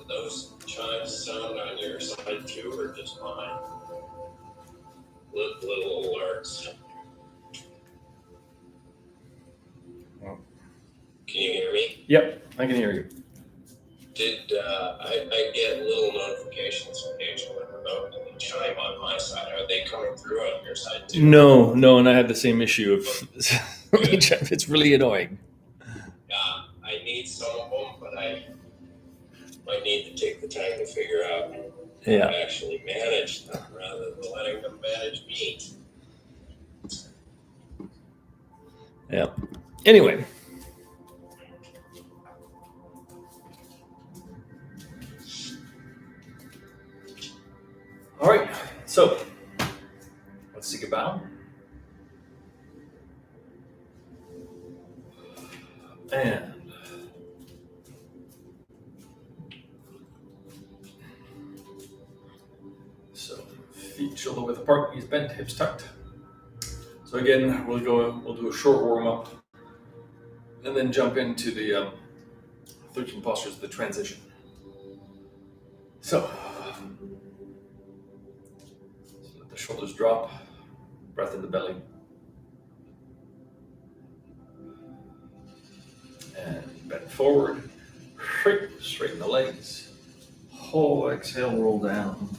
Do those chimes sound on your side too, or just mine? Little alerts. Can you hear me? Yep, I can hear you. I get little notifications occasionally about the chime on my side? Are they coming through on your side too? No, and I had the same issue of it's really annoying. I need some of them, but I might need to take the time to figure out how to actually manage them rather than letting them manage me. Yeah. Anyway. All right. So let's take a bow. And so feet shoulder width apart, knees bent, hips tucked. So again, we'll do a short warm up, and then jump into the 13 postures, the transition. So let the shoulders drop, breath in the belly, and bend forward. Straighten the legs. Exhale, roll down.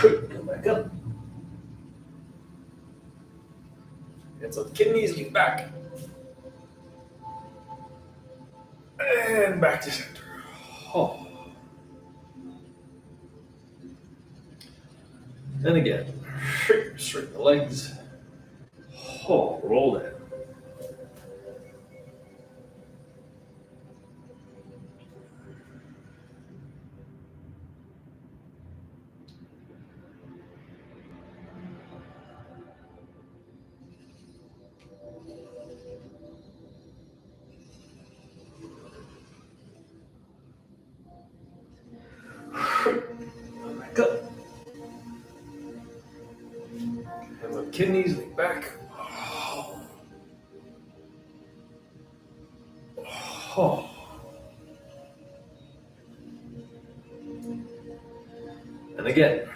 Come back up. Hands on the kidneys, lean back. And back to center. And again, straighten the legs. Roll down. Back up. Hands on kidneys, lean back. And again.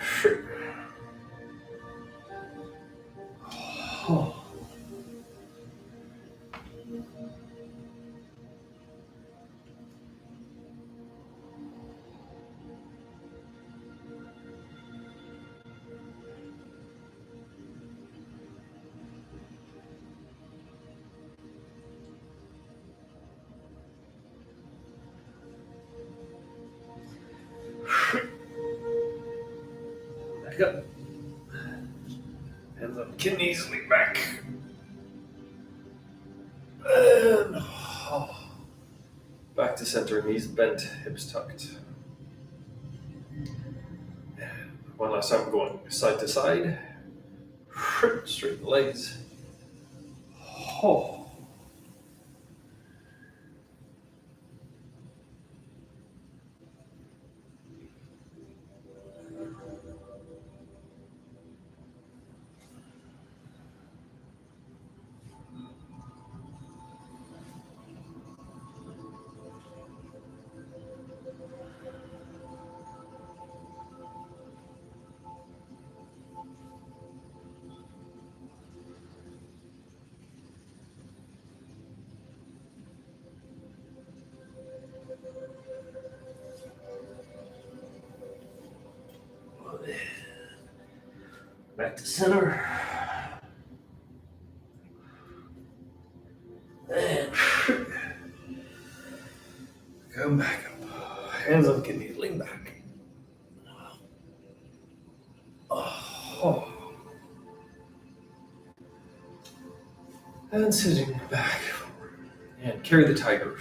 Back up. Hands on kidneys, lean back. And back to center, knees bent, hips tucked. And one last time, going side to side. Straighten the legs. Back to center. And come back up. Hands on kidneys, lean back. And sitting back. And carry the tiger.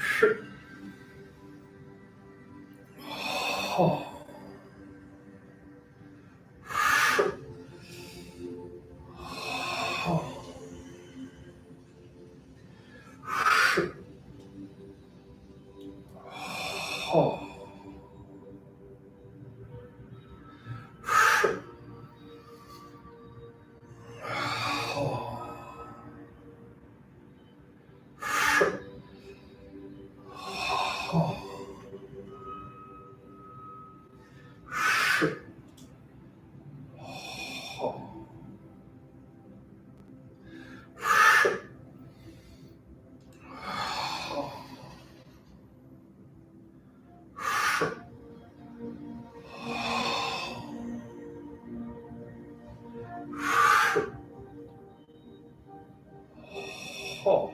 Haw.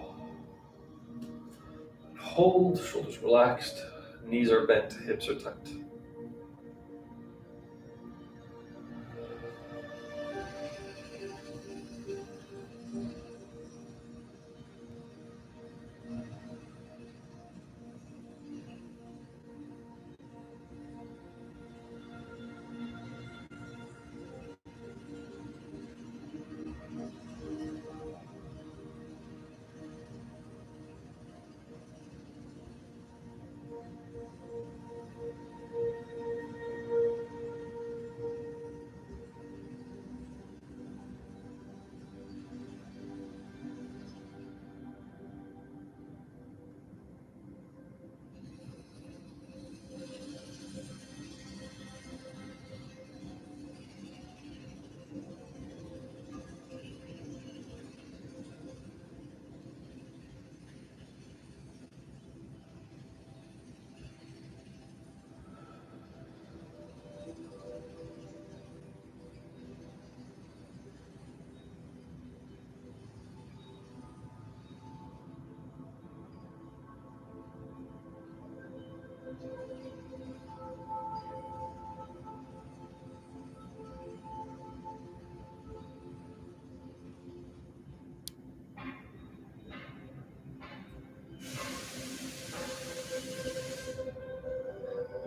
Hold, shoulders relaxed, knees are bent, hips are tucked.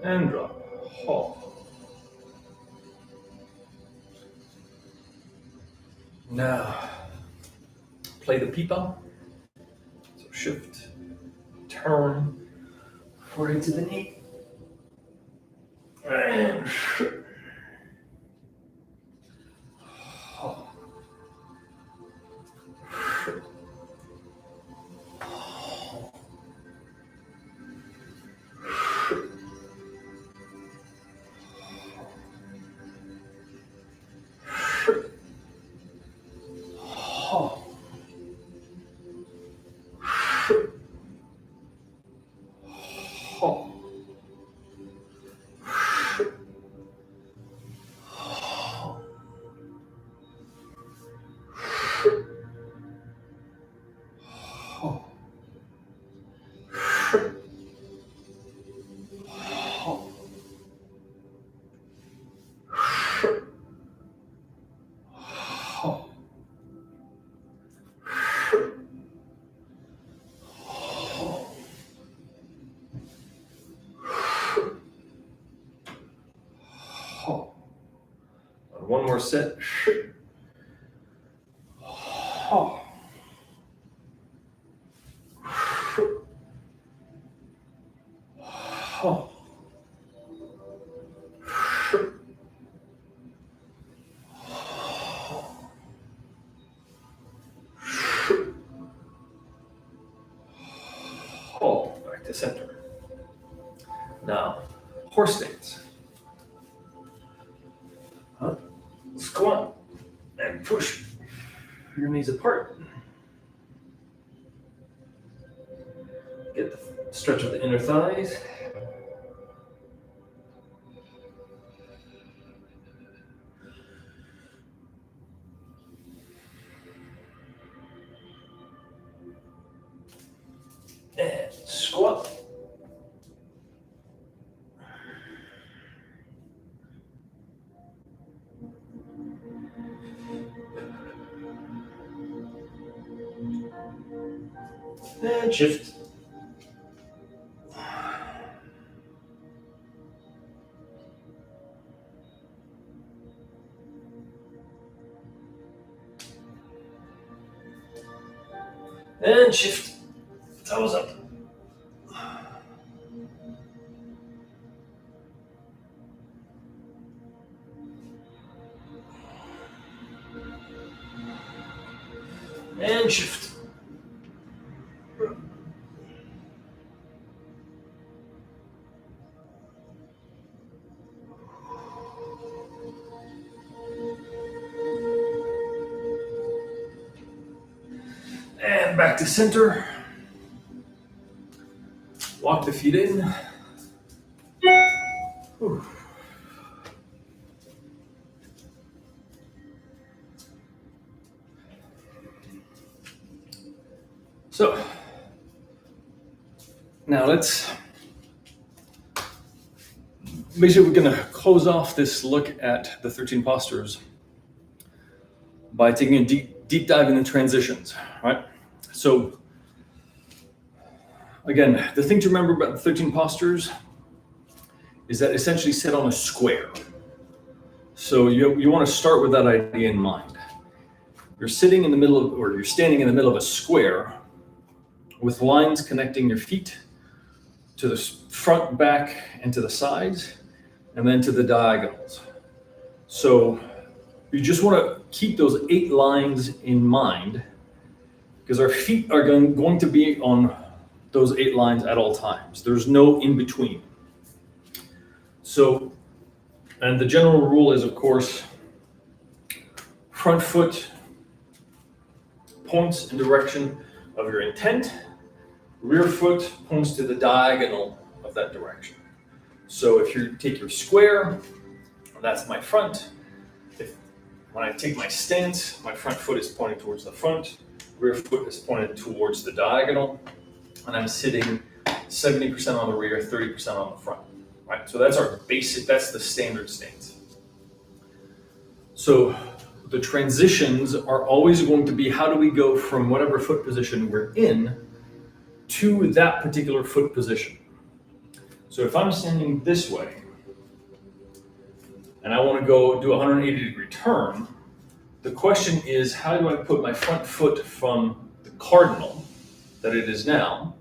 And drop. Haw. Now, play the pipa. So shift, turn, forward to the knee. And shift. Haw. Shift. One more set. Back to center. Now, horse stance. Squat and push your knees apart. Get the stretch of the inner thighs. And squat. And shift. And shift. Toes up. And shift. And back to center. Walk the feet in. Whew. So now basically we're going to close off this look at the 13 postures by taking a deep dive into transitions, right? So again, the thing to remember about the 13 postures is that essentially sit on a square. So you want to start with that idea in mind. You're sitting in the middle of, or you're standing in the middle of a square with lines connecting your feet to the front, back, and to the sides, and then to the diagonals. So you just want to keep those 8 lines in mind, because our feet are going to be on those 8 lines at all times. There's no in between. So, and the general rule is, of course, front foot points in direction of your intent, rear foot points to the diagonal of that direction. So if you take your square, that's my front. When I take my stance, my front foot is pointing towards the front, rear foot is pointed towards the diagonal, and I'm sitting 70% on the rear, 30% on the front, right? So that's our basic, that's the standard stance. So the transitions are always going to be, how do we go from whatever foot position we're in to that particular foot position? So if I'm standing this way, and I want to go do a 180-degree turn, the question is, how do I put my front foot from the cardinal that it is now?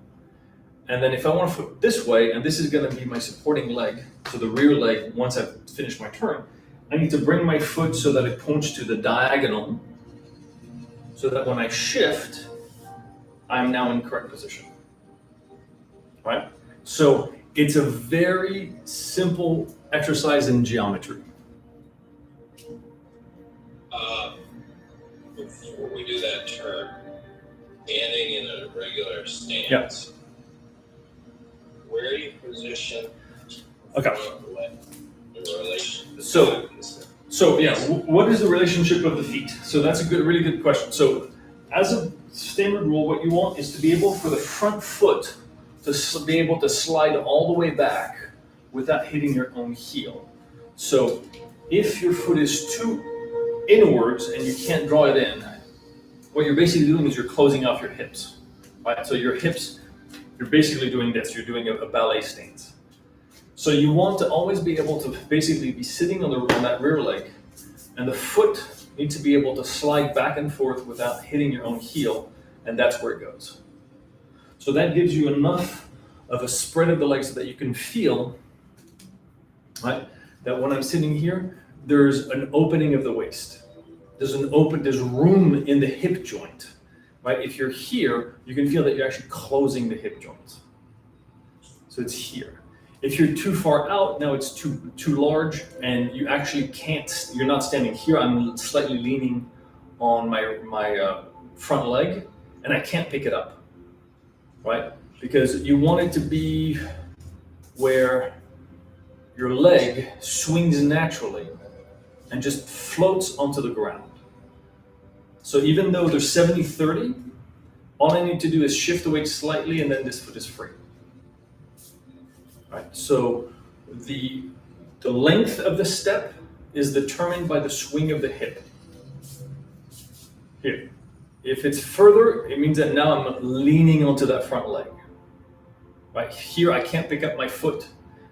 And then if I want to foot this way, and this is going to be my supporting leg, so the rear leg, once I've finished my turn, I need to bring my foot so that it points to the diagonal, so that when I shift, I'm now in correct position, right? So it's a very simple exercise in geometry. Before we do that turn, standing in a regular stance, where do you position Okay. in relation to So yeah, what is the relationship of the feet? So that's a really good question. So as a standard rule, what you want is to be able for the front foot to be able to slide all the way back without hitting your own heel. So if your foot is too inwards and you can't draw it in, what you're basically doing is you're closing off your hips, right? So your hips, you're basically doing this, you're doing a ballet stance. So you want to always be able to basically be sitting on that rear leg, and the foot needs to be able to slide back and forth without hitting your own heel, and that's where it goes. So that gives you enough of a spread of the legs so that you can feel, right, that when I'm sitting here, there's an opening of the waist. There's room in the hip joint, right? If you're here, you can feel that you're actually closing the hip joint. So it's here. If you're too far out, now it's too large, and you actually can't, you're not standing here. I'm slightly leaning on my front leg, and I can't pick it up, right? Because you want it to be where your leg swings naturally and just floats onto the ground. So even though there's 70-30, all I need to do is shift the weight slightly, and then this foot is free. Right. So the length of the step is determined by the swing of the hip. Here. If it's further, it means that now I'm leaning onto that front leg. Right here, I can't pick up my foot.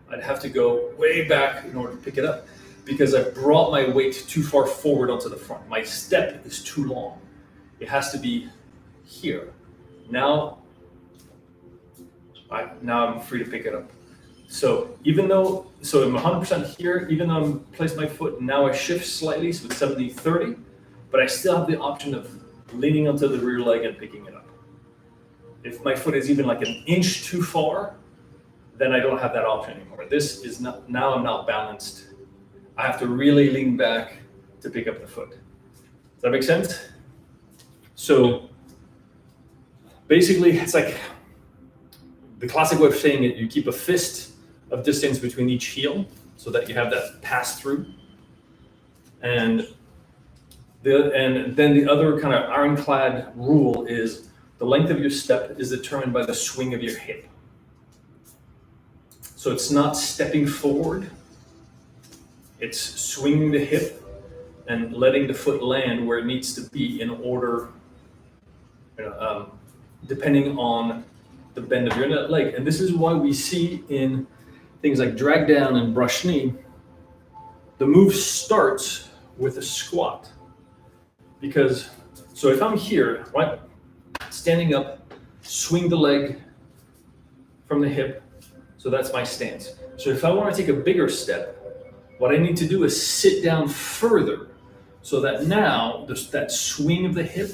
I'd have to go way back in order to pick it up, because I brought my weight too far forward onto the front. My step is too long. It has to be here. Now I'm free to pick it up. So I'm 100% here, even though I'm placed my foot, now I shift slightly, so it's 70-30, but I still have the option of leaning onto the rear leg and picking it up. If my foot is even like an inch too far, then I don't have that option anymore. Now I'm not balanced. I have to really lean back to pick up the foot. Does that make sense? So basically, it's like the classic way of saying it, you keep a fist of distance between each heel so that you have that pass through. And then the other kind of ironclad rule is the length of your step is determined by the swing of your hip. So it's not stepping forward, it's swinging the hip and letting the foot land where it needs to be in order, depending on the bend of your leg. And this is why we see in things like drag down and brush knee, the move starts with a squat. Because, so if I'm here, right, standing up, swing the leg from the hip, so that's my stance. So if I want to take a bigger step, what I need to do is sit down further, so that now that swing of the hip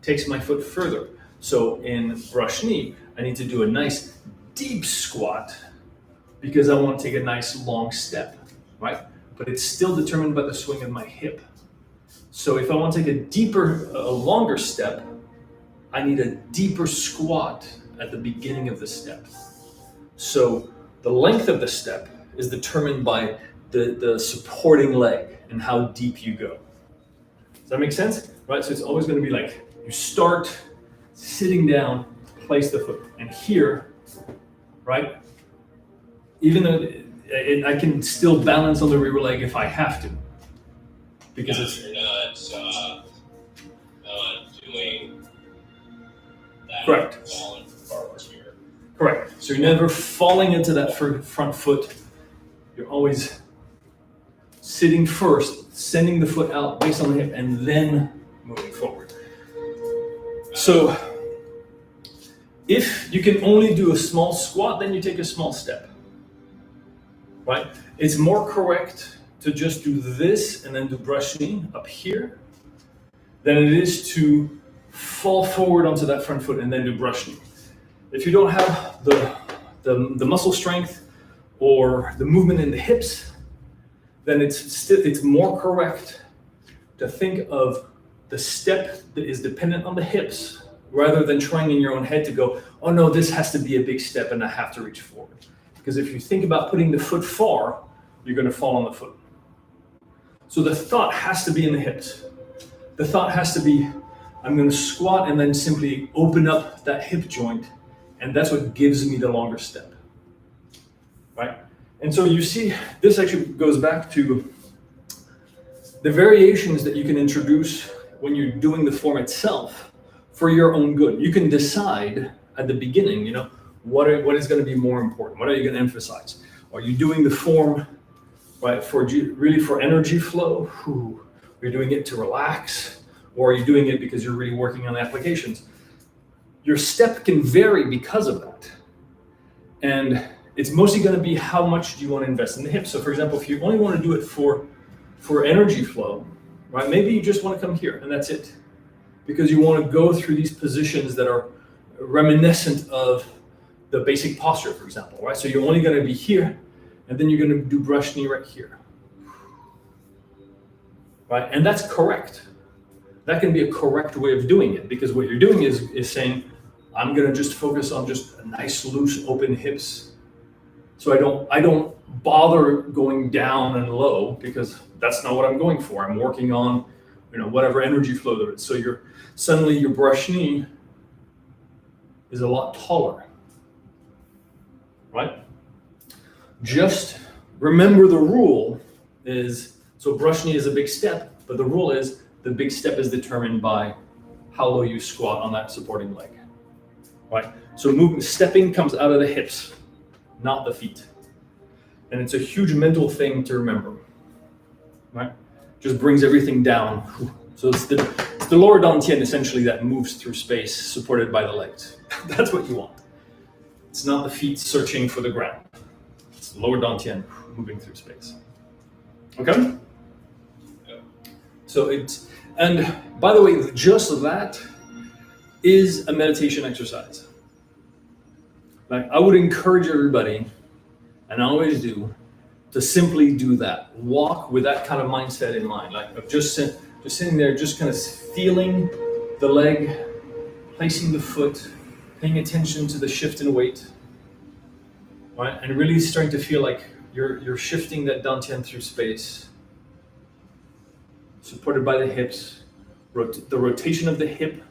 takes my foot further. So in brush knee, I need to do a nice deep squat because I want to take a nice long step, right? But it's still determined by the swing of my hip. So if I want to take a longer step, I need a deeper squat at the beginning of the step. So the length of the step is determined by the supporting leg and how deep you go. Does that make sense? Right, so it's always going to be like, you start sitting down, place the foot. And here, right, even though I can still balance on the rear leg if I have to. Because you're not doing that. Correct. Falling forward here. Correct. So you're never falling into that front foot. You're always sitting first, sending the foot out based on the hip, and then moving forward. So if you can only do a small squat, then you take a small step, right? It's more correct to just do this and then do brush knee up here than it is to fall forward onto that front foot and then do brush knee. If you don't have the muscle strength or the movement in the hips, then it's more correct to think of the step that is dependent on the hips rather than trying in your own head to go, oh no, this has to be a big step and I have to reach forward. Because if you think about putting the foot far, you're going to fall on the foot. So the thought has to be in the hips. The thought has to be, I'm going to squat and then simply open up that hip joint, and that's what gives me the longer step, right? And so you see, this actually goes back to the variations that you can introduce when you're doing the form itself for your own good. You can decide at the beginning, what is going to be more important? What are you going to emphasize? Are you doing the form, right, for energy flow? Are you doing it to relax? Or are you doing it because you're really working on applications? Your step can vary because of that. And it's mostly going to be how much do you want to invest in the hips. So for example, if you only want to do it for energy flow, right, maybe you just want to come here and that's it. Because you want to go through these positions that are reminiscent of the basic posture, for example, right? So you're only going to be here, and then you're going to do brush knee right here, right? And that's correct. That can be a correct way of doing it, because what you're doing is saying, I'm going to just focus on just a nice, loose, open hips. So I don't bother going down and low, because that's not what I'm going for. I'm working on, whatever energy flow there is. So suddenly your brush knee is a lot taller, right? Just remember the rule is, so brush knee is a big step, but the rule is the big step is determined by how low you squat on that supporting leg, right? So stepping comes out of the hips, not the feet. And it's a huge mental thing to remember, right? Just brings everything down. So it's the lower dantian essentially that moves through space supported by the legs. That's what you want. It's not the feet searching for the ground. It's the lower dantian moving through space. Okay? So and by the way, just that is a meditation exercise. Like, I would encourage everybody, and I always do, to simply do that. Walk with that kind of mindset in mind, like of just sitting there, just kind of feeling the leg, placing the foot, paying attention to the shift in weight, right? And really starting to feel like you're shifting that dantian through space, supported by the hips. The rotation of the hip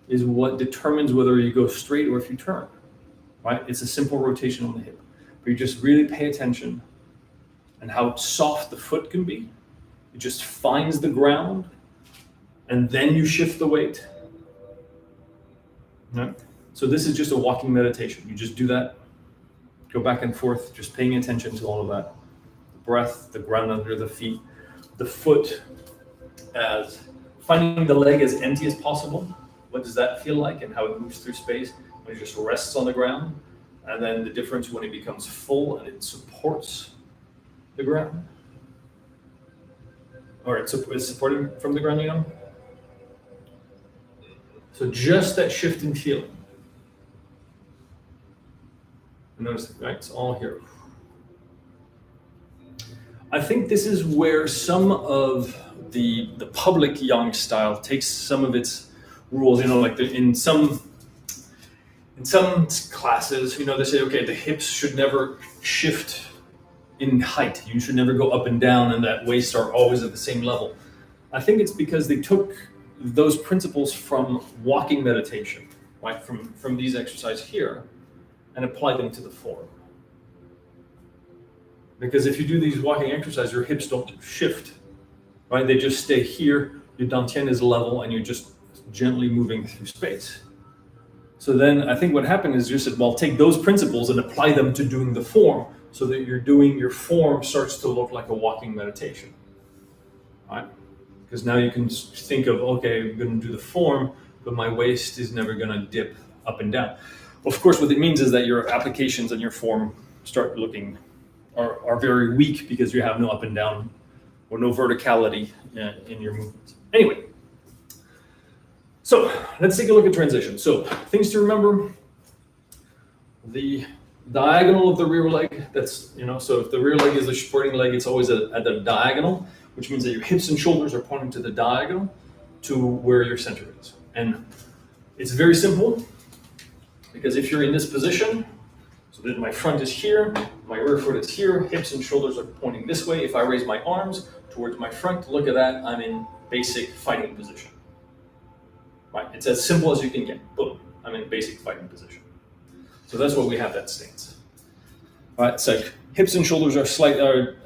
is what determines whether you go straight or if you turn, right? It's a simple rotation on the hip. But you just really pay attention and how soft the foot can be. It just finds the ground, and then you shift the weight. Right? So this is just a walking meditation. You just do that, go back and forth, just paying attention to all of that. The breath, the ground under the feet, the foot, as finding the leg as empty as possible. What does that feel like and how it moves through space when it just rests on the ground? And then the difference when it becomes full and it supports the ground. Or it's supporting from the ground, you know? So just that shift in feeling. Notice, right? It's all here. I think this is where some of the public yang style takes some of its rules, you know, like in some classes, you know, they say, okay, the hips should never shift in height. You should never go up and down, and that waist are always at the same level. I think it's because they took those principles from walking meditation, right? From these exercises here, and apply them to the form. Because if you do these walking exercises, your hips don't shift, right? They just stay here. Your dantian is level, and you're just gently moving through space. So then I think what happened is you said, well, take those principles and apply them to doing the form, so that your form starts to look like a walking meditation, right? Because now you can think of, okay, I'm going to do the form, but my waist is never going to dip up and down. Of course, what it means is that your applications and your form start looking are very weak because you have no up and down or no verticality in your movements. Anyway, so let's take a look at transition. So things to remember: the diagonal of the rear leg. That's, you know, so if the rear leg is the supporting leg, it's always at the diagonal, which means that your hips and shoulders are pointing to the diagonal to where your center is. And it's very simple. Because if you're in this position, so that my front is here, my rear foot is here, hips and shoulders are pointing this way. If I raise my arms towards my front, look at that, I'm in basic fighting position. Right? It's as simple as you can get. Boom, I'm in basic fighting position. So that's why we have that stance. All right, so hips and shoulders are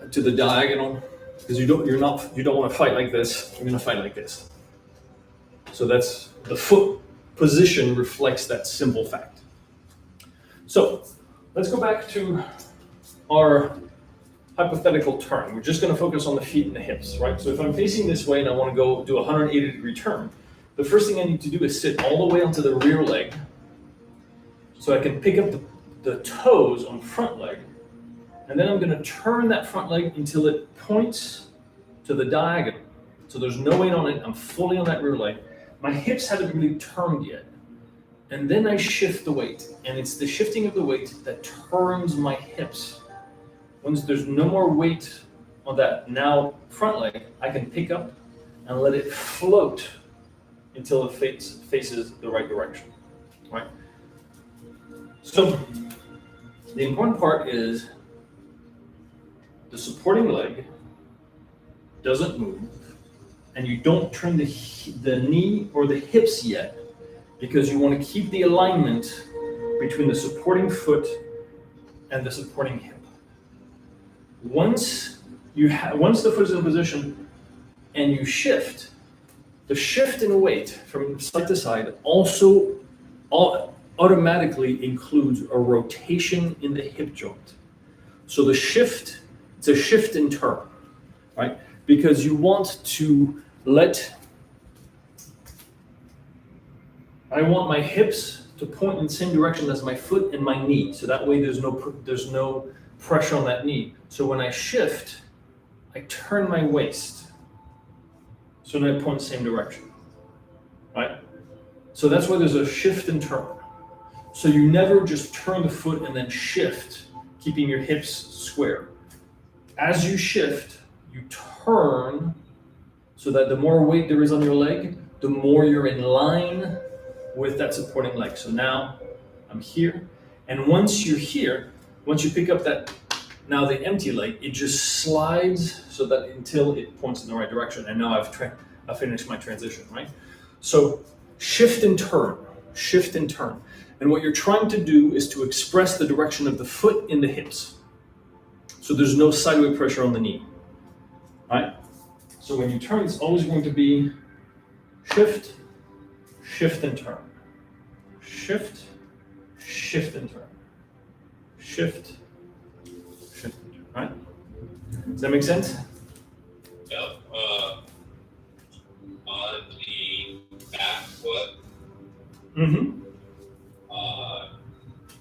to the diagonal, because you don't want to fight like this. You're going to fight like this. So that's the foot position reflects that simple fact. So let's go back to our hypothetical turn. We're just going to focus on the feet and the hips, right? So if I'm facing this way and I want to go do a 180-degree turn, the first thing I need to do is sit all the way onto the rear leg so I can pick up the toes on front leg, and then I'm going to turn that front leg until it points to the diagonal. So there's no weight on it. I'm fully on that rear leg. My hips haven't really turned yet. And then I shift the weight, and it's the shifting of the weight that turns my hips. Once there's no more weight on that now front leg, I can pick up and let it float until it faces the right direction, right? So the important part is the supporting leg doesn't move, and you don't turn the knee or the hips yet, because you want to keep the alignment between the supporting foot and the supporting hip. Once the foot is in position and you shift, the shift in weight from side to side also automatically includes a rotation in the hip joint. So the shift, it's a shift in turn, right? Because you want to I want my hips to point in the same direction as my foot and my knee. So that way there's no pressure on that knee. So when I shift, I turn my waist. So then I point the same direction, right? So that's why there's a shift and turn. So you never just turn the foot and then shift, keeping your hips square. As you shift, you turn so that the more weight there is on your leg, the more you're in line with that supporting leg. So now I'm here, and once you're here, once you pick up now the empty leg, it just slides so that until it points in the right direction. And now I've finished my transition, right? So shift and turn, shift and turn. And what you're trying to do is to express the direction of the foot in the hips. So there's no sideway pressure on the knee, right? So when you turn, it's always going to be shift, shift and turn. Shift, shift and turn. Shift, shift and turn, right? Does that make sense? Yep. On the back foot,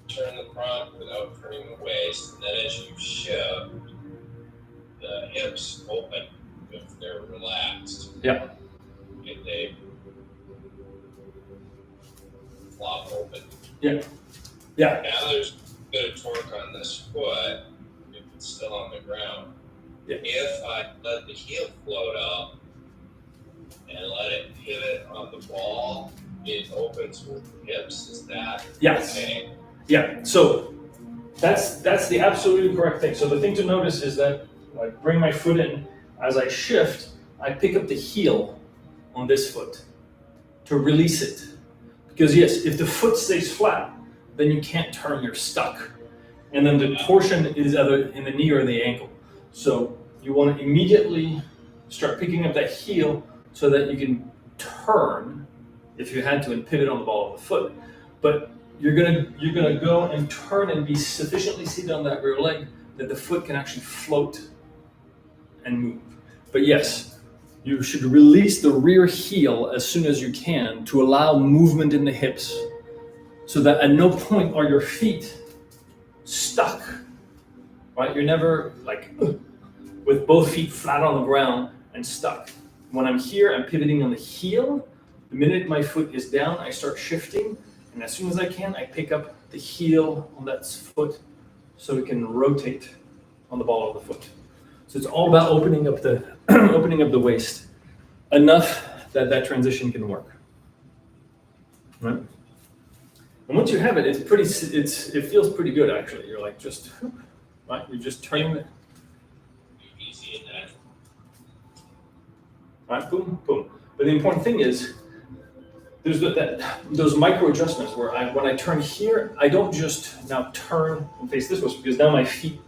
turn the front without turning the waist, and then as you shift, the hips open if they're relaxed. Yeah. If they flop open. Yeah. Yeah. Now there's a bit of torque on this foot if it's still on the ground. Yeah. If I let the heel float up and let it pivot on the ball, it opens with the hips. Is that yes? Okay? Yeah. So that's the absolutely correct thing. So the thing to notice is that I bring my foot in, as I shift, I pick up the heel on this foot to release it. Because yes, if the foot stays flat, then you can't turn, you're stuck. And then the torsion is either in the knee or the ankle. So you want to immediately start picking up that heel so that you can turn, if you had to, and pivot on the ball of the foot. But you're gonna go and turn and be sufficiently seated on that rear leg that the foot can actually float and move. But yes, you should release the rear heel as soon as you can to allow movement in the hips, so that at no point are your feet stuck, right? You're never like with both feet flat on the ground and stuck. When I'm here, I'm pivoting on the heel. The minute my foot is down, I start shifting, and as soon as I can, I pick up the heel on that foot so it can rotate on the ball of the foot. So it's all about opening up the opening up the waist enough that that transition can work, right? And once you have it, it feels pretty good actually. You're like just right. You're just turning it. Easy in that. Right, boom, boom. But the important thing is, there's those micro adjustments where when I turn here, I don't just now turn and face this way, because now my feet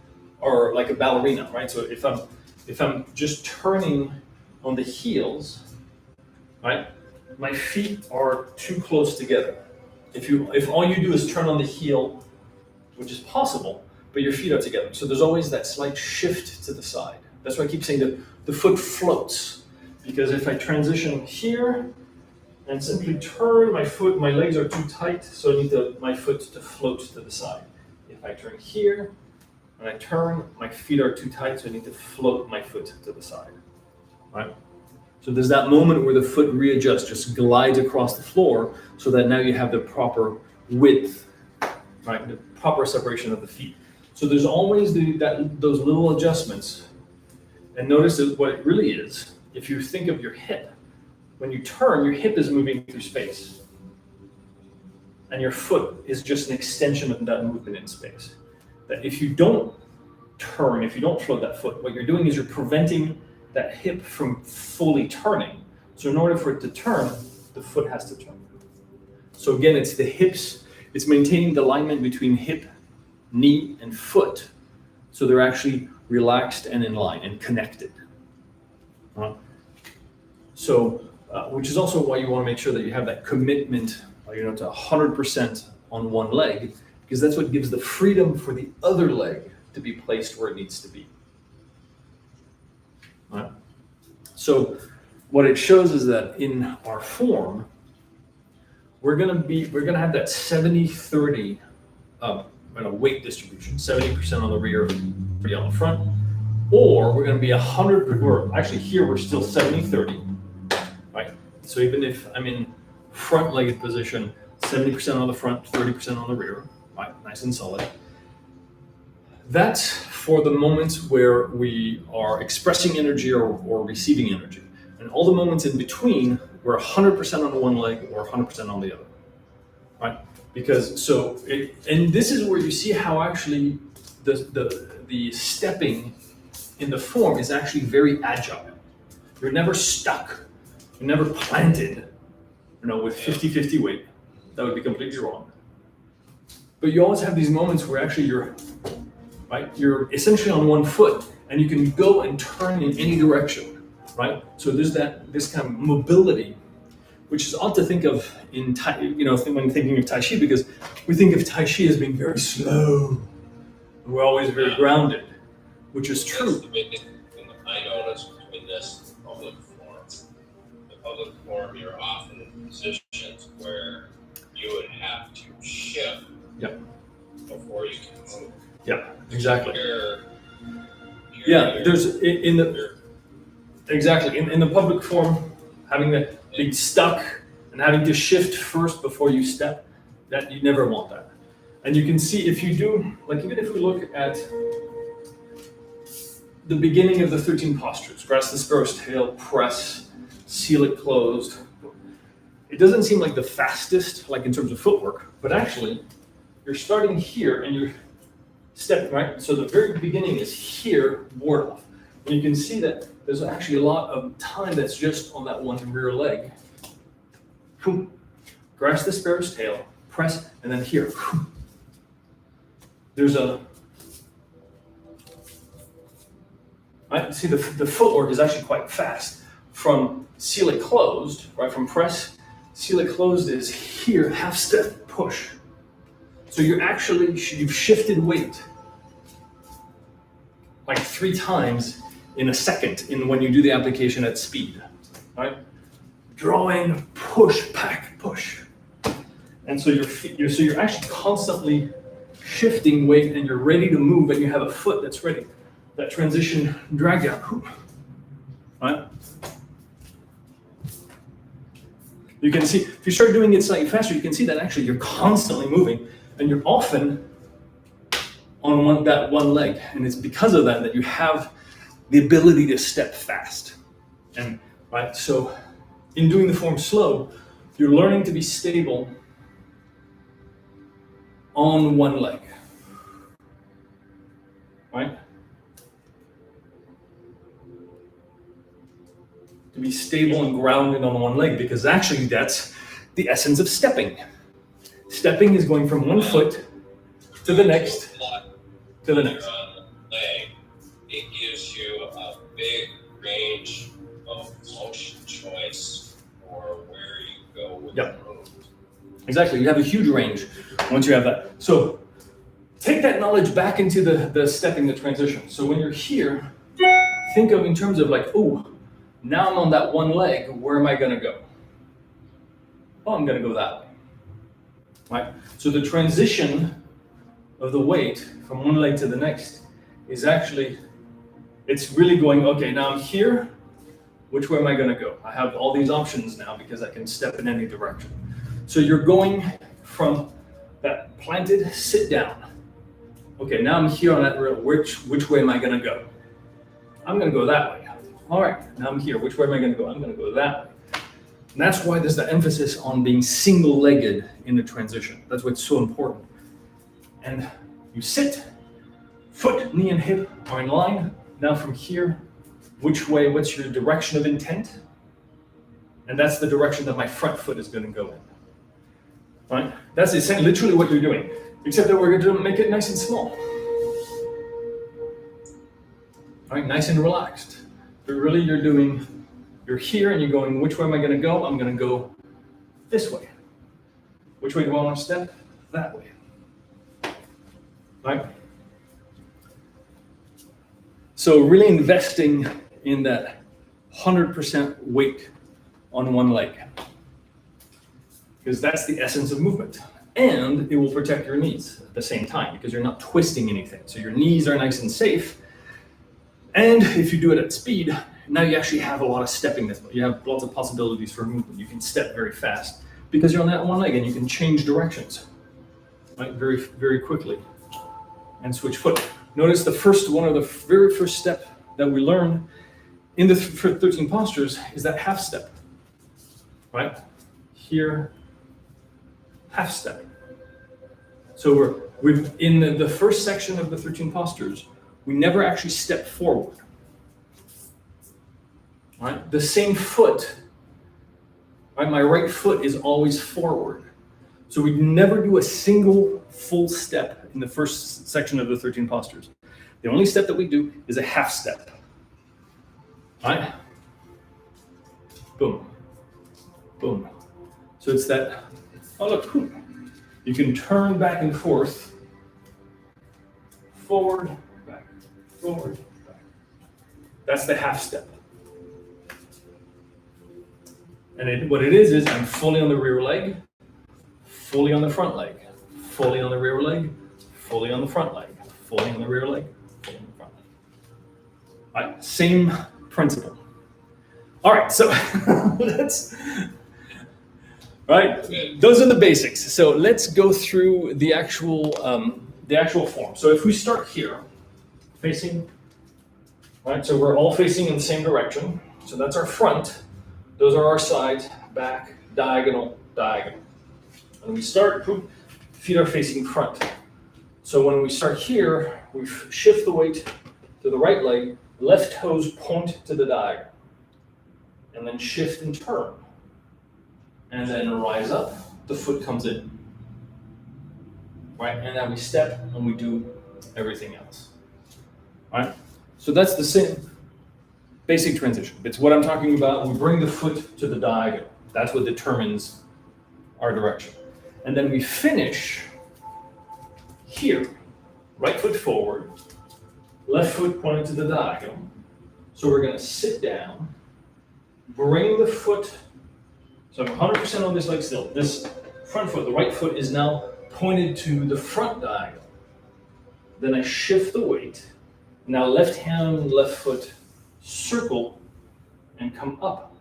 are like a ballerina, right? So if I'm just turning on the heels, right, my feet are too close together. If all you do is turn on the heel, which is possible, but your feet are together, so there's always that slight shift to the side. That's why I keep saying that the foot floats, because if I transition here and simply turn my legs are too tight, so I need my foot to float to the side. If I turn here and I turn, my feet are too tight, so I need to float my foot to the side, right? So there's that moment where the foot readjusts, just glides across the floor, so that now you have the proper width, right? The proper separation of the feet. So there's always those little adjustments. And notice that what it really is, if you think of your hip, when you turn, your hip is moving through space. And your foot is just an extension of that movement in space. That if you don't turn, if you don't float that foot, what you're doing is you're preventing that hip from fully turning. So in order for it to turn, the foot has to turn. So again, it's the hips, it's maintaining the alignment between hip, knee, and foot, so they're actually relaxed and in line and connected. Which is also why you want to make sure that you have that commitment, to 100% on one leg, because that's what gives the freedom for the other leg to be placed where it needs to be. Right? So what it shows is that in our form, we're gonna have that 70-30 weight distribution, 70% on the rear, 30 on the front, or we're gonna be 100, or actually here we're still 70-30, right? So even if I'm in front-legged position, 70% on the front, 30% on the rear, right? Nice and solid. That's for the moments where we are expressing energy or receiving energy. And all the moments in between, we're 100% on one leg or 100% on the other, right? And this is where you see how actually the stepping in the form is actually very agile. You're never stuck. You're never planted. with 50-50 weight. That would be completely wrong. But you always have these moments where actually you're essentially on one foot and you can go and turn in any direction, right? So there's this kind of mobility, which is odd to think of in when thinking of Tai Chi, because we think of Tai Chi as being very slow. We're always very grounded, which is true. That's the biggest thing I notice between this and public form. The public form, you're often in positions where you would have to shift before you can move. Yeah, exactly. You're there's in the public form, having to be stuck and having to shift first before you step, that you never want that. And you can see if you do, like even if we look at the beginning of the 13 postures, grasp the sparrow's tail, press, seal it closed. It doesn't seem like the fastest, like in terms of footwork, but actually you're starting here and you're stepping, right? So the very beginning is here, ward off. And you can see that there's actually a lot of time that's just on that one rear leg. Grasp the sparrow's tail, press, and then here. There's right? See, the footwork is actually quite fast. From seal it closed, right? From press, seal it closed is here, half step, push. So you've shifted weight like 3 times in a second when you do the application at speed, right? Drawing, push, pack, push. And so you're actually constantly shifting weight and you're ready to move and you have a foot that's ready. That transition drag down, right? You can see, if you start doing it slightly faster, you can see that actually you're constantly moving and you're often on that one leg. And it's because of that you have the ability to step fast. And right, so in doing the form slow, you're learning to be stable on one leg, right? To be stable and grounded on one leg, because actually that's the essence of stepping. Stepping is going from one foot to the next, to the next. Leg, it gives you a big range of motion choice for where you go with the move. Exactly, you have a huge range once you have that. So take that knowledge back into the stepping, the transition. So when you're here, think of in terms of like, oh, now I'm on that one leg, where am I gonna go? Oh, I'm gonna go that way, right? So the transition of the weight from one leg to the next is actually, it's really going, okay, now I'm here, which way am I gonna go? I have all these options now because I can step in any direction. So you're going from that planted, sit down. Okay, now I'm here on that rail, which way am I gonna go? I'm gonna go that way. All right, now I'm here. Which way am I going to go? I'm going to go that way. And that's why there's the emphasis on being single-legged in the transition. That's why it's so important. And you sit, foot, knee, and hip are in line. Now from here, which way, what's your direction of intent? And that's the direction that my front foot is going to go in. Right? That's essentially literally what you're doing, except that we're going to make it nice and small. All right, nice and relaxed. But really you're here and you're going, which way am I going to go? I'm going to go this way. Which way do I want to step? That way. Right? So really investing in that 100% weight on one leg, because that's the essence of movement. And it will protect your knees at the same time because you're not twisting anything. So your knees are nice and safe. And if you do it at speed, now you actually have a lot of stepping. You have lots of possibilities for movement. You can step very fast because you're on that one leg and you can change directions, right, very, very quickly and switch foot. Notice one of the very first step that we learn in the 13 postures is that half step, right? Here, half step. So we're in the first section of the 13 postures, we never actually step forward. Right? The same foot Right? My right foot is always forward. So we never do a single full step in the first section of the 13 postures. The only step that we do is a half step. Right? Boom. Boom. So it's that, oh look, you can turn back and forth, forward, back, forward, back. That's the half step. And what it is I'm fully on the rear leg, fully on the front leg, fully on the rear leg, fully on the front leg, fully on the rear leg, fully on the front leg. All right, same principle. All right, so let's, right, those are the basics. So let's go through the actual form. So if we start here, facing, right, so we're all facing in the same direction. So that's our front. Those are our sides, back, diagonal, diagonal. When we start, feet are facing front. So when we start here, we shift the weight to the right leg, left toes point to the diagonal. And then shift and turn. And then rise up, the foot comes in. Right, and then we step and we do everything else. Right? So that's the same basic transition. It's what I'm talking about. We bring the foot to the diagonal. That's what determines our direction. And then we finish here. Right foot forward, left foot pointing to the diagonal. So we're going to sit down, bring the foot, so I'm 100% on this leg still. This front foot, the right foot is now pointed to the front diagonal. Then I shift the weight. Now left hand, left foot, circle and come up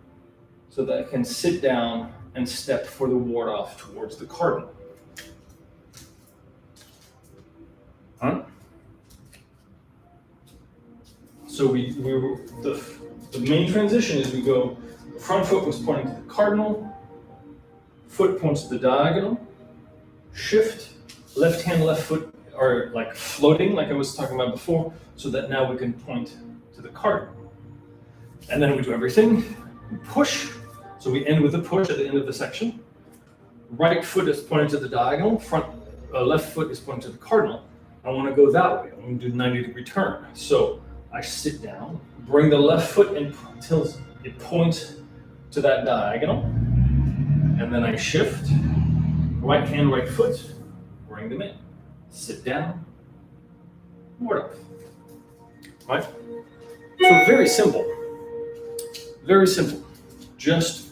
so that I can sit down and step for the ward off towards the cardinal. Huh? So the main transition is we go, the front foot was pointing to the cardinal, foot points to the diagonal, shift, left hand, left foot are like floating like I was talking about before, so that now we can point to the cardinal. And then we do everything, we push, so we end with a push at the end of the section. Right foot is pointing to the diagonal, left foot is pointing to the cardinal. I want to go that way, I want to do 90-degree turn. So I sit down, bring the left foot until it points to that diagonal, and then I shift, right hand, right foot, bring them in, sit down, ward off. Right? So very simple. Very simple. Just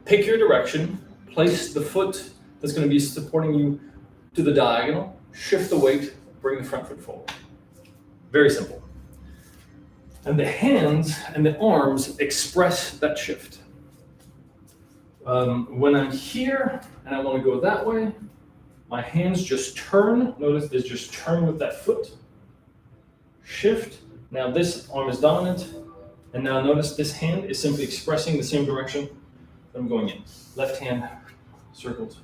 pick your direction, place the foot that's going to be supporting you to the diagonal, shift the weight, bring the front foot forward. Very simple. And the hands and the arms express that shift. When I'm here and I want to go that way, my hands just turn. Notice they just turn with that foot. Shift. Now this arm is dominant. And now notice this hand is simply expressing the same direction that I'm going in. Left hand circles.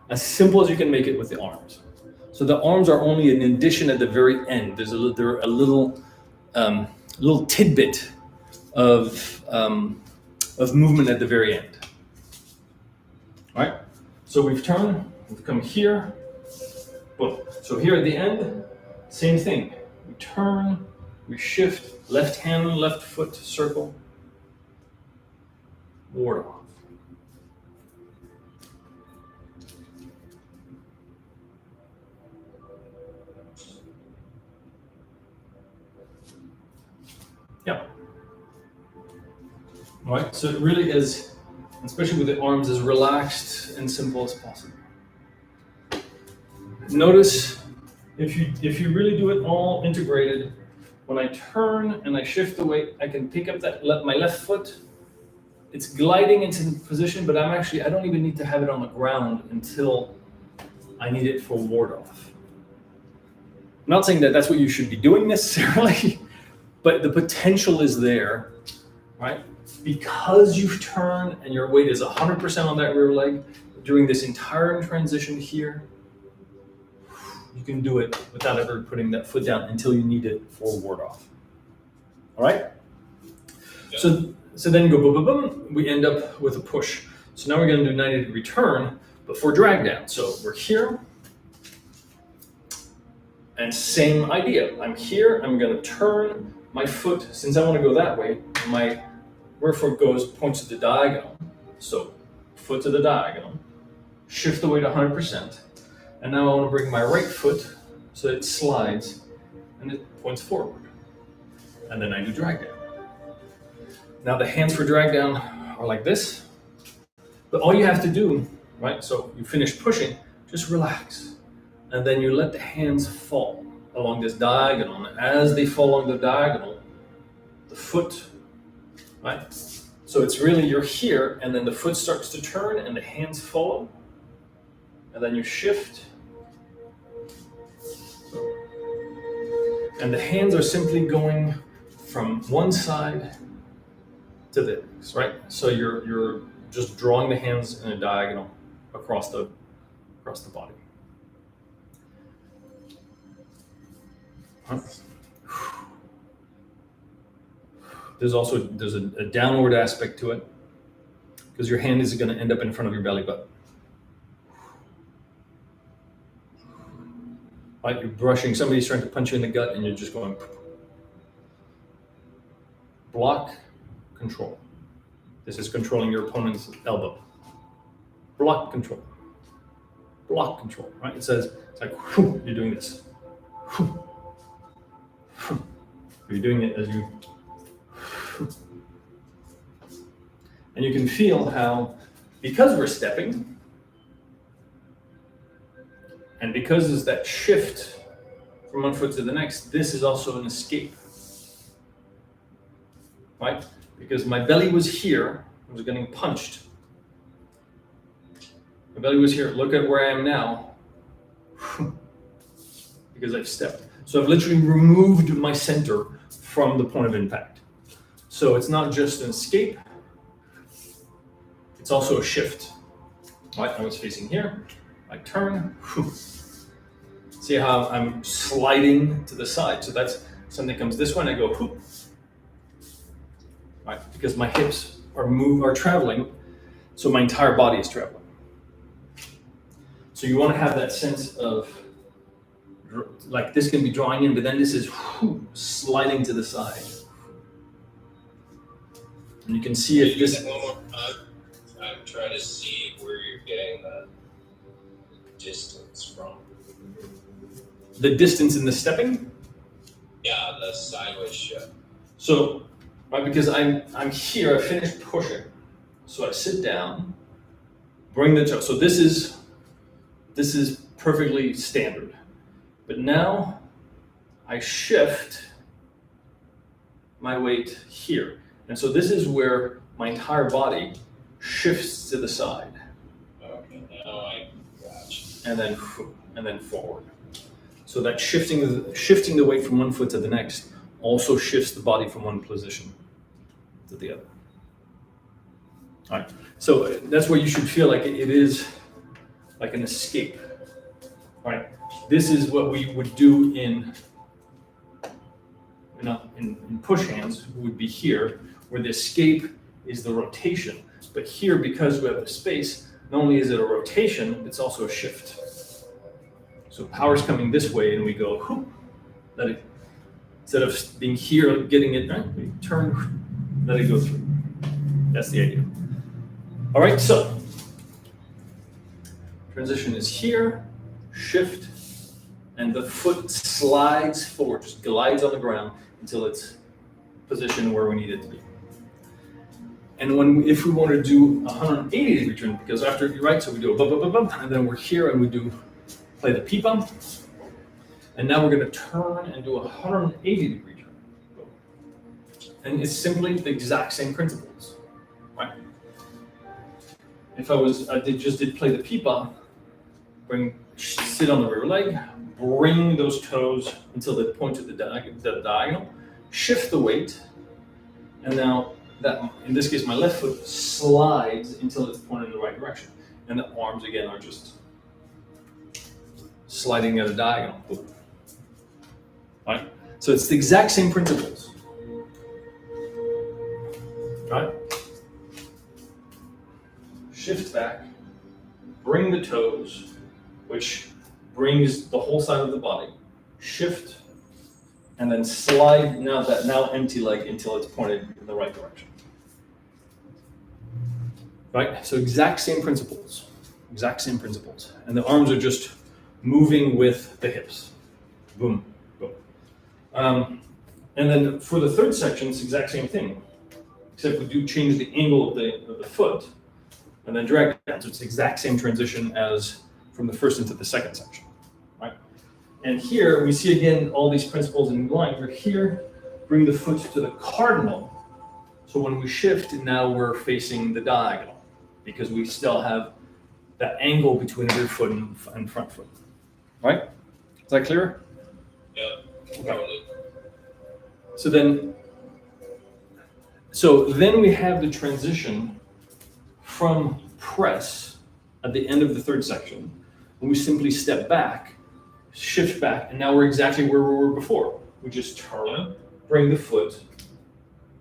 As simple as you can make it with the arms. So the arms are only an addition at the very end. There's a little tidbit of movement at the very end. All right. So we've turned. We've come here. Boom. So here at the end, same thing. We turn. We shift, left hand, left foot, circle, ward off. Yeah. All right, so it really is, especially with the arms, as relaxed and simple as possible. Notice if you really do it all integrated, when I turn and I shift the weight, I can pick up my left foot. It's gliding into position, but I don't even need to have it on the ground until I need it for ward off. I'm not saying that that's what you should be doing necessarily, but the potential is there, right? Because you've turned and your weight is 100% on that rear leg, during this entire transition here, you can do it without ever putting that foot down until you need it for ward off. All right? Yeah. So So then you go boom, boom, boom. We end up with a push. So now we're going to do 90-degree turn, but for drag down. So we're here, and same idea. I'm here. I'm going to turn my foot. Since I want to go that way, my rear foot points to the diagonal. So foot to the diagonal. Shift the weight 100%. And now I want to bring my right foot so it slides and it points forward. And then I do drag down. Now the hands for drag down are like this. But all you have to do, right? So you finish pushing, just relax. And then you let the hands fall along this diagonal. And as they fall along the diagonal, the foot, right? So it's really, you're here, and then the foot starts to turn and the hands follow. And then you shift. And the hands are simply going from one side to the next, right? So you're just drawing the hands in a diagonal across the body. There's a downward aspect to it because your hand is going to end up in front of your belly button. Like you're brushing, somebody's trying to punch you in the gut and you're just going block, control. This is controlling your opponent's elbow. Block, control. Block, control, right? It's like, whew, you're doing this. Whew, whew. You're doing it as you, whew. And you can feel how, because we're stepping, and because there's that shift from one foot to the next, this is also an escape, right? Because my belly was here, I was getting punched. My belly was here, look at where I am now, because I've stepped. So I've literally removed my center from the point of impact. So it's not just an escape, it's also a shift. Right, I was facing here, I turn, see how I'm sliding to the side. So that's something comes this way and I go, whoop. Right, because my hips are traveling, so my entire body is traveling. So you want to have that sense of, like this can be drawing in, but then this is sliding to the side. And you can see if this. One more time. I'm trying to see where you're getting the distance from. The distance in the stepping? Yeah, the sideways shift. So, right, because I'm here, I finished pushing. So I sit down, bring the toe. So this is perfectly standard. But now I shift my weight here. And so this is where my entire body shifts to the side. Okay, now I gotcha. And then forward. So that shifting the weight from one foot to the next also shifts the body from one position to the other. All right. So that's where you should feel like it is like an escape. All right. This is what we would do in push hands, would be here, where the escape is the rotation. But here, because we have the space, not only is it a rotation, it's also a shift. So power's coming this way, and we go, whoop, let it, instead of being here, getting it, right, we turn, let it go through. That's the idea. All right, so transition is here, shift, and the foot slides forward, just glides on the ground until it's positioned where we need it to be. And if we want to do a 180 degree turn, because after, right, so we do a bump, bump, bump, bump, and then we're here and we play the P bump. And now we're going to turn and do a 180 degree turn. And it's simply the exact same principles, right? If I did play the P bump, sit on the rear leg, bring those toes until they point to the diagonal, shift the weight, and now that, in this case, my left foot slides until it's pointed in the right direction. And the arms, again, are just sliding at a diagonal. Right? So it's the exact same principles. right? Shift back, bring the toes, which brings the whole side of the body. Shift, and then slide now empty leg until it's pointed in the right direction. Right? So exact same principles. And the arms are just moving with the hips. Boom, boom. And then for the third section, it's the exact same thing, except we do change the angle of the foot and then drag it down. So it's the exact same transition as from the first into the second section, right? And here we see again all these principles in line. We're here, bring the foot to the cardinal. So when we shift, now we're facing the diagonal because we still have that angle between rear foot and front foot, right? Is that clear? Yeah. Okay. So then we have the transition from press at the end of the third section, and we simply step back, shift back, and now we're exactly where we were before. We just turn, bring the foot,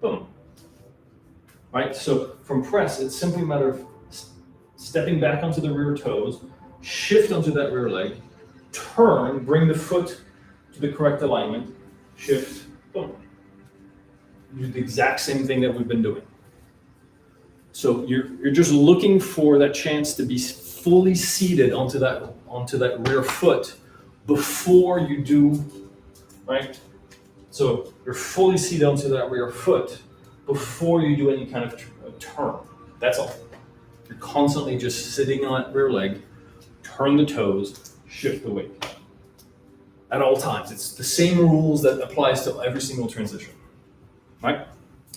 boom. Right? So from press, it's simply a matter of stepping back onto the rear toes, shift onto that rear leg, turn, bring the foot to the correct alignment, shift, boom. You do the exact same thing that we've been doing. So you're just looking for that chance to be fully seated onto that rear foot before you do, right? So you're fully seated onto that rear foot before you do any kind of turn. That's all. You're constantly just sitting on that rear leg, turn the toes, shift the weight. At all times. It's the same rules that applies to every single transition, right?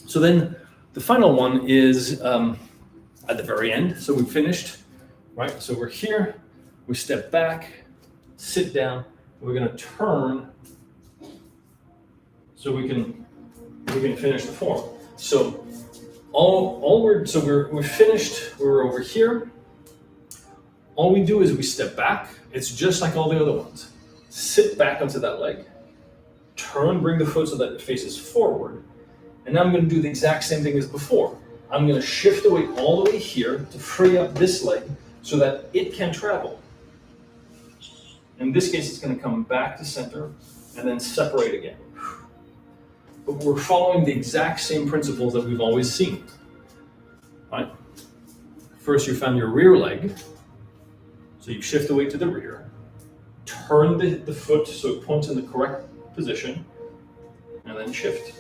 So then the final one is at the very end. So we finished, right? So we're here, we step back, sit down, and we're gonna turn so we can finish the form. So we're finished, we're over here. All we do is we step back. It's just like all the other ones. Sit back onto that leg, turn, bring the foot so that it faces forward. And now I'm going to do the exact same thing as before. I'm going to shift the weight all the way here to free up this leg so that it can travel. In this case, it's going to come back to center and then separate again. But we're following the exact same principles that we've always seen. Right? First, you found your rear leg. So you shift the weight to the rear. Turn the foot so it points in the correct position, and then shift.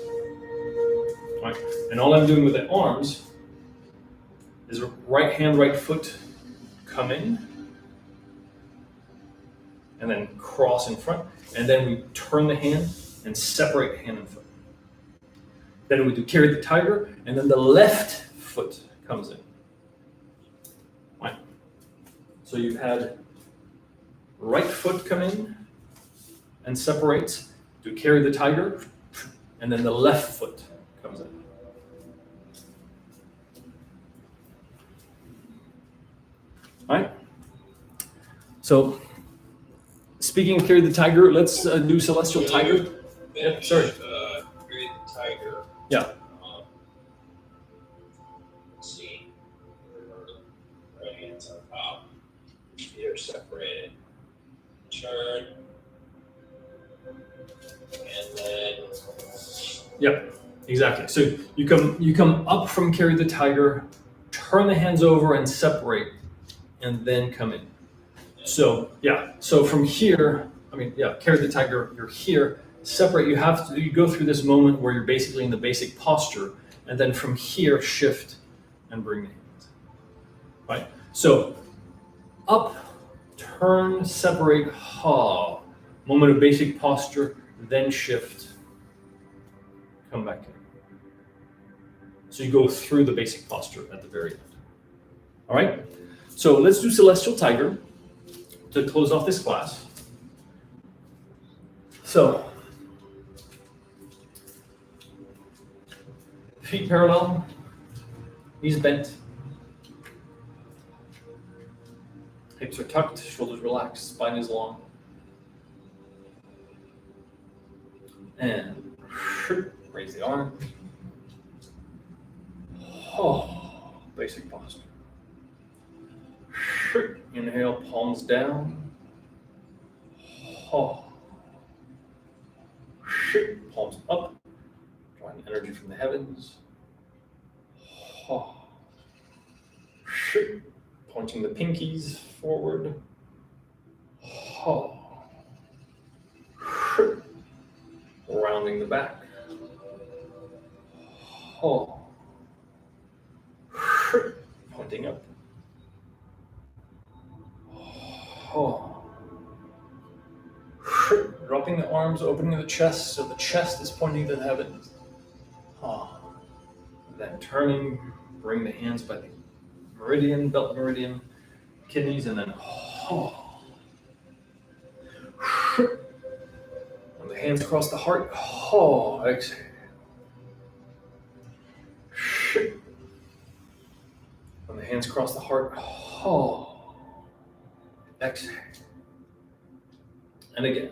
Right? And all I'm doing with the arms is right hand, right foot come in, and then cross in front, and then we turn the hand and separate hand and foot. Then we do carry the tiger, and then the left foot comes in. Right? So you've had right foot come in and separates, to carry the tiger, and then the left foot comes in. Right? So, speaking of carry the tiger, let's do celestial tiger. Yeah, sorry. Carry the tiger. Yeah. Let's see. Right hand's on top. Feet are separated. Turn. And then. Yep, exactly. So you come up from carry the tiger, turn the hands over and separate, and then come in. So yeah. So from here, carry the tiger. You're here. Separate. You go through this moment where you're basically in the basic posture, and then from here shift and bring the hands. Right. So up, turn, separate, ha. Moment of basic posture, then shift. Come back in. So you go through the basic posture at the very end. All right. So let's do celestial tiger to close off this class. So feet parallel, knees bent, hips are tucked, shoulders relaxed, spine is long. And raise the arm. Basic posture. Inhale, palms down. Palms up, drawing energy from the heavens. Pointing the pinkies forward. Rounding the back. Pointing up. Dropping the arms, opening the chest so the chest is pointing to the heavens. Then turning, bring the hands by the meridian, belt meridian, kidneys, and then when the hands across the heart, exhale. When the hands cross the heart, exhale. And again.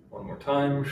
One more time.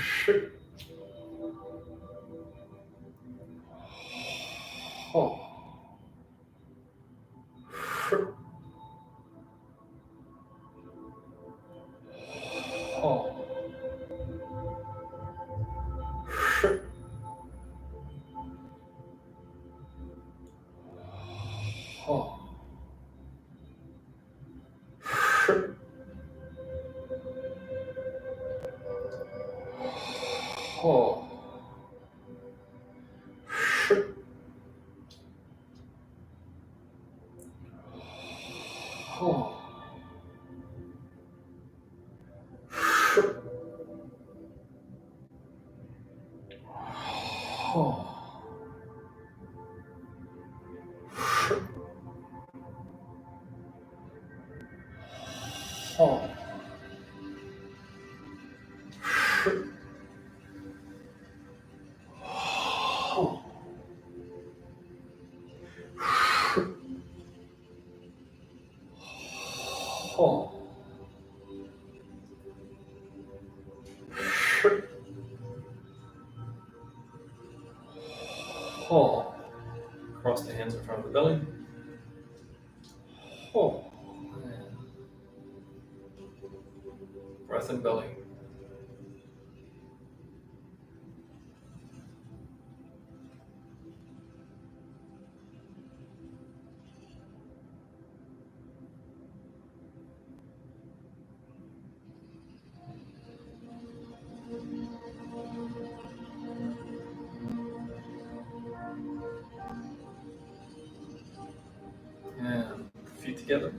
Cross the hands in front of the belly. Breath and belly. And feet together.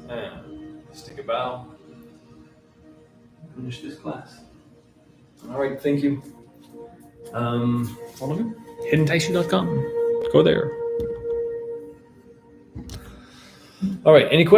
And let's take a bow. Finish this class. All right, thank you. Oliver? HiddenTaichi.com. Go there. All right, any questions?